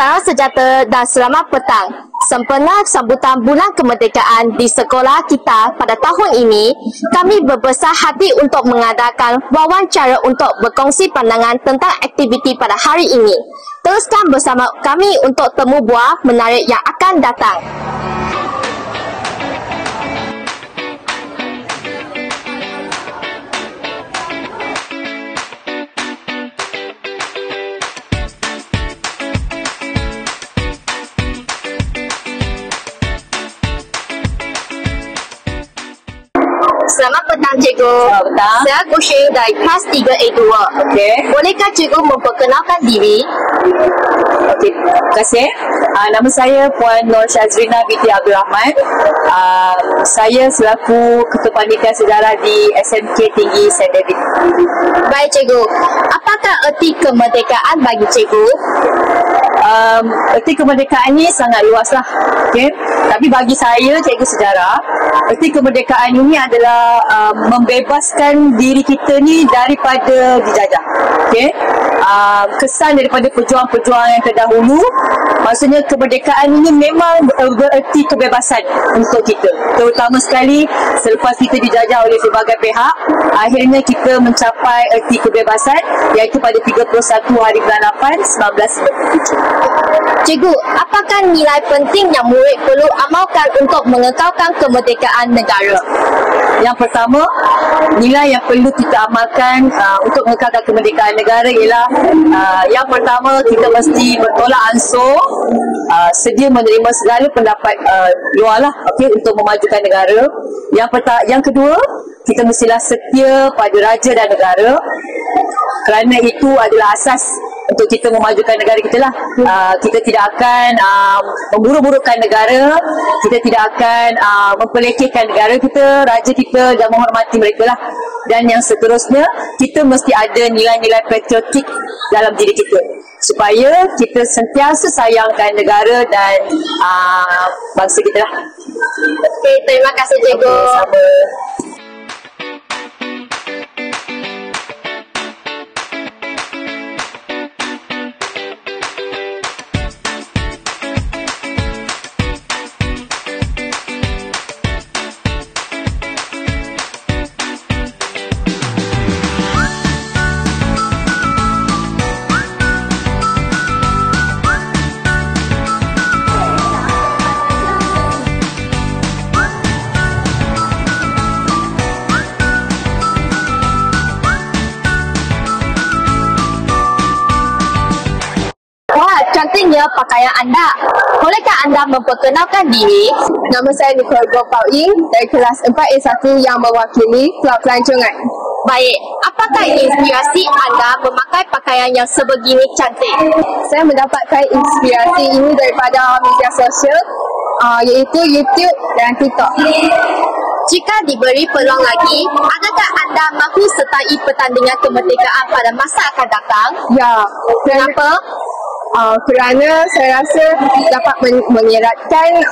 Salam sejahtera dan selamat petang. Sempena sambutan Bulan Kemerdekaan di sekolah kita pada tahun ini, kami berbesar hati untuk mengadakan wawancara untuk berkongsi pandangan tentang aktiviti pada hari ini. Teruskan bersama kami untuk temu buah menarik yang akan datang. Selamat petang, Cikgu. Selamat petang. Saya Kushin dari kelas 3A2. Okey. Bolehkah Cikgu memperkenalkan diri? Okey, terima kasih. Nama saya Puan Nur Syazrina binti Abdul Rahman. Saya selaku Ketua Panitia Sejarah di SMK Tinggi St. David. Baik, Cikgu. Apakah erti kemerdekaan bagi Cikgu? Erti kemerdekaan ni sangat luas lah. Okay? Tapi bagi saya, cikgu sejarah, erti kemerdekaan ini adalah membebaskan diri kita ni daripada dijajah. Okay? Kesan daripada pejuang-pejuang yang terdahulu, maksudnya kemerdekaan ini memang bererti kebebasan untuk kita. Terutama sekali selepas kita dijajah oleh pelbagai pihak, akhirnya kita mencapai erti kebebasan, iaitu pada 31 hari bulan 8, 1997. Cikgu, apakah nilai penting yang murid perlu amalkan untuk mengekalkan kemerdekaan negara? Yang pertama, nilai yang perlu kita amalkan untuk mengekalkan kemerdekaan negara ialah yang pertama, kita mesti bertolak ansur, sedia menerima segala pendapat luar lah, okay, untuk memajukan negara. Yang kedua, kita mestilah setia pada raja dan negara, kerana itu adalah asas untuk kita memajukan negara kita lah. Kita tidak akan memburuk-burukkan negara, kita tidak akan mempelekehkan negara kita, raja kita, dan menghormati mereka lah. Dan yang seterusnya, kita mesti ada nilai-nilai patriotik dalam diri kita, supaya kita sentiasa sayangkan negara dan bangsa kita lah. Okey, terima kasih, Cikgu. Okay, sama. Cantiknya pakaian anda. Bolehkah anda memperkenalkan diri? Nama saya Nicole Gopal Ying dari kelas 4A1 yang mewakili Kelab Pelancongan. Baik, apakah inspirasi anda memakai pakaian yang sebegini cantik? Saya mendapatkan inspirasi ini daripada media sosial, iaitu YouTube dan TikTok. Jika diberi peluang lagi, adakah anda mahu sertai pertandingan kemerdekaan pada masa akan datang? Ya, Kenapa? Kerana saya rasa dapat mengeratkan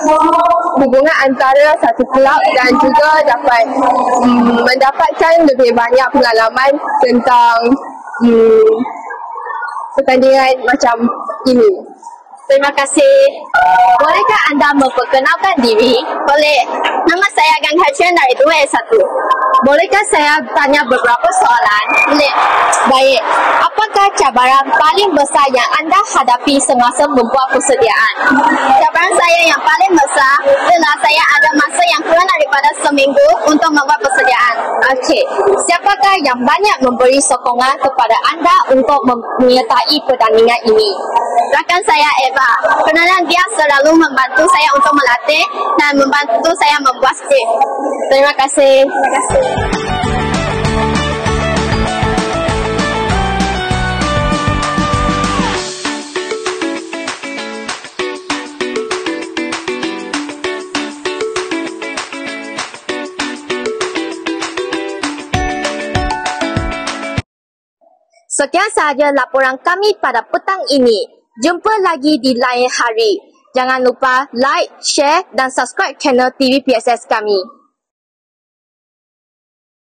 hubungan antara satu kelab dan juga dapat mendapatkan lebih banyak pengalaman tentang pertandingan macam ini. Terima kasih. Bolehkah anda memperkenalkan diri? Boleh. Nama saya Gang Hacian dari 2A1. Bolehkah saya tanya beberapa soalan? Boleh. Baik. Apakah cabaran paling besar yang anda hadapi semasa membuat persediaan? Cabaran saya yang paling besar adalah saya ada masa yang kurang daripada seminggu untuk membuat persediaan. Okey. Siapakah yang banyak memberi sokongan kepada anda untuk menyertai pertandingan ini? Rakan saya Eva, kerana dia selalu membantu saya untuk melatih dan membantu saya membuat skrip. Terima kasih. Terima kasih. Sekian sahaja laporan kami pada petang ini. Jumpa lagi di lain hari. Jangan lupa like, share dan subscribe channel TV PSS kami.